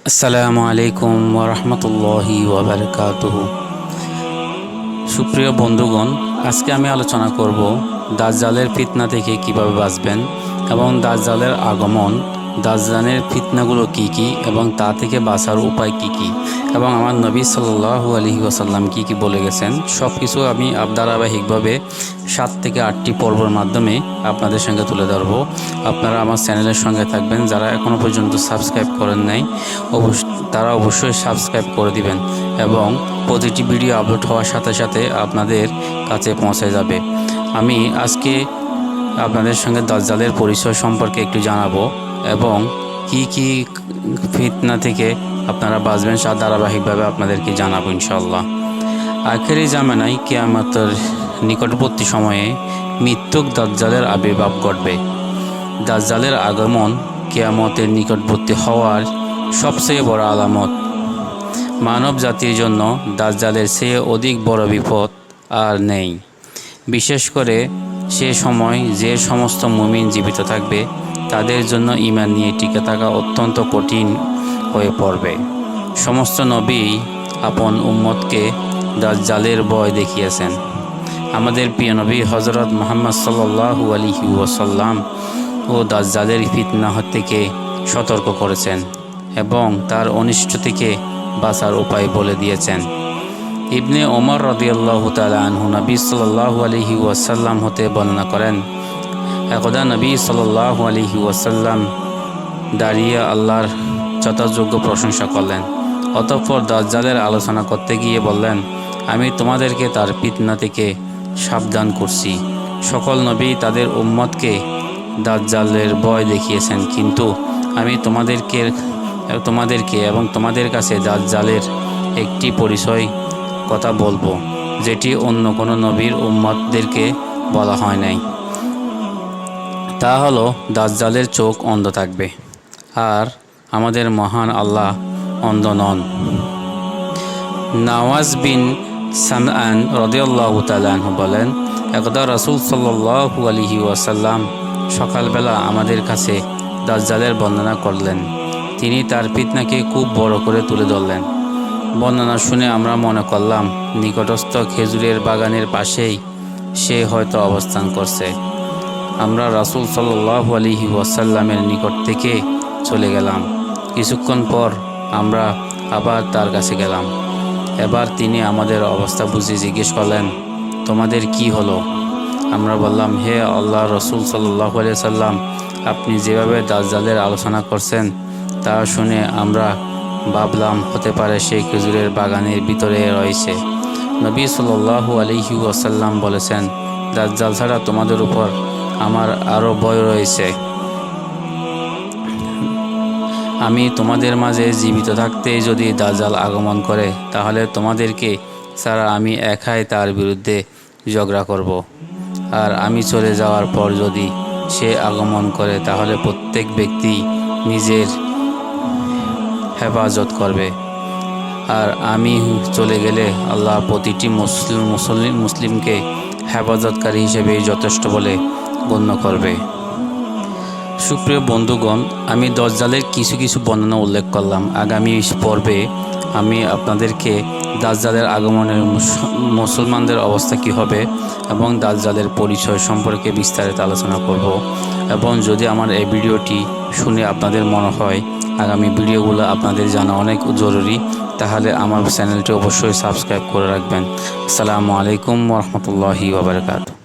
আসসালামু আলাইকুম ওয়া রাহমাতুল্লাহি ওয়া বারাকাতুহু। সুপ্রিয় বন্ধুগণ, আজকে আমি আলোচনা করব দাজ্জালের ফিতনা থেকে কিভাবে বাঁচবেন এবং দাজ্জালের আগমন, দাজ্জালের ফিতনাগুলো কি কি এবং তা থেকে বাঁচার উপায় কি কি এবং আমার নবী সাল্লাল্লাহু আলাইহি ওয়াসাল্লাম কি কি বলে গেছেন, সব কিছু আমি ধারাবাহিকভাবে 7 থেকে 8টি পর্বের মাধ্যমে আপনাদের সঙ্গে তুলে ধরব। আপনারা আমার চ্যানেলের সঙ্গে থাকবেন। যারা এখনও পর্যন্ত সাবস্ক্রাইব করেন নাই তারা অবশ্যই সাবস্ক্রাইব করে দিবেন এবং প্রতিটি ভিডিও আপলোড হওয়ার সাথে সাথে আপনাদের কাছে পৌঁছে যাবে। আমি আজকে আপনাদের সঙ্গে দাজ্জালের পরিচয় সম্পর্কে একটু জানাবো এবং কি কি ফিতনা থেকে আপনারা বাঁচবেন ধারাবাহিকভাবে আপনাদেরকে জানাবো ইনশাআল্লাহ। আখেরি জামানায় কিয়ামতের নিকটবর্তী সময়ে মৃত্যুক দাজ্জালের আবির্ভাব ঘটবে। দাজ্জালের আগমন কিয়ামতের নিকটবর্তী হওয়ার সবচেয়ে বড় আলামত। মানব জাতির জন্য দাজ্জালের চেয়ে অধিক বড় বিপদ আর নেই। বিশেষ করে সে সময় যে সমস্ত মুমিন জীবিত থাকবে তাদের জন্য ঈমান নিয়ে টিকে থাকা অত্যন্ত কঠিন হয়ে পড়বে। সমস্ত নবী আপন উম্মতকে দাজ্জালের ভয় দেখিয়েছেন। আমাদের প্রিয় নবী হযরত মুহাম্মদ সাল্লাল্লাহু আলাইহি ওয়াসাল্লাম ও দাজ্জালের ফিতনা থেকে সতর্ক করেছেন এবং তার অনিষ্ট থেকে বাঁচার উপায় বলে দিয়েছেন। ইবনে ওমর রাদিয়াল্লাহু তাআলা আনহু নবী সাল্লাল্লাহু আলাইহি ওয়াসাল্লাম হতে বর্ণনা করেন, একদা নবী সাল্লাল্লাহু আলাইহি ওয়াসাল্লাম দাঁড়িয়ে আল্লাহর যথাযোগ্য প্রশংসা করলেন। অতঃপর দাজ্জালের আলোচনা করতে গিয়ে বললেন, আমি তোমাদেরকে তার ফিতনা থেকে সাবধান করছি। সকল নবী তাদের উম্মতকে দাজ্জালের ভয় দেখিয়েছেন, কিন্তু আমি তোমাদেরকে এবং তোমাদের কাছে দাজ্জালের একটি পরিচয় কথা বলবো, যেটি অন্য কোনো নবীর উম্মতদেরকে বলা হয় নাই। তা হলো দাজ্জালের চোখ অন্ধ থাকবে, আর আমাদের মহান আল্লাহ অন্ধ নন। নওয়াজ বিন সামআন রাদিয়াল্লাহু তাআলা আনহু বলেন, একদা রাসূল সাল্লাল্লাহু আলাইহি ওয়াসাল্লাম সকালবেলা আমাদের কাছে দাজ্জালের বর্ণনা করলেন। তিনি তার ফিতনাকে খুব বড় করে তুলে ধরলেন। বর্ণনা শুনে আমরা মনে করলাম নিকটস্থ খেজুরের বাগানের পাশেই সে হয়তো অবস্থান করছে। আমরা রাসূল সাল্লাল্লাহু আলাইহি ওয়াসাল্লামের নিকট থেকে চলে গেলাম। কিছুক্ষণ পর আমরা আবার তার কাছে গেলাম। এবার তিনি আমাদের অবস্থা বুঝে জিজ্ঞেস করলেন, তোমাদের কি হলো? আমরা বললাম, হে আল্লাহর রাসূল সাল্লাল্লাহু আলাইহি ওয়াসাল্লাম, আপনি যেভাবে দাজ্জালের আলোচনা করছেন তা শুনে আমরা ভাবলাম হতে পারে সেই খেজুরের বাগানের ভিতরে রয়েছে। নবী সাল্লাল্লাহু আলাইহি ওয়াসাল্লাম বলেছেন, দাজ্জাল ছাড়া তোমাদের উপর আমার আরও ভয় রয়েছে। আমি তোমাদের মাঝে জীবিত থাকতে যদি দাজ্জাল আগমন করে, তাহলে তোমাদেরকে ছাড়া আমি একাই তার বিরুদ্ধে ঝগড়া করব। আর আমি চলে যাওয়ার পর যদি সে আগমন করে, তাহলে প্রত্যেক ব্যক্তি নিজের হেফাজত করবে। আর আমি চলে গেলে আল্লাহ প্রতিটি মুসলিমকে হেফাজতকারী হিসেবে যথেষ্ট বলে গণ্য করবে। সুপ্রিয় বন্ধুগণ, আমি দাজ্জালের কিছু বর্ণনা উল্লেখ করলাম। আগামী পর্বে আমি আপনাদেরকে দাজ্জালের আগমনের মুসলমানদের অবস্থা কী হবে এবং দাজ্জালের পরিচয় সম্পর্কে বিস্তারিত আলোচনা করব। এবং যদি আমার এই ভিডিওটি শুনে আপনাদের মনে হয় আগামী ভিডিওগুলো আপনাদের জানা অনেক জরুরি, তাহলে আমার চ্যানেলটি অবশ্যই সাবস্ক্রাইব করে রাখবেন। আসসালামু আলাইকুম ওয়া রাহমাতুল্লাহি ওয়া বারাকাতুহু।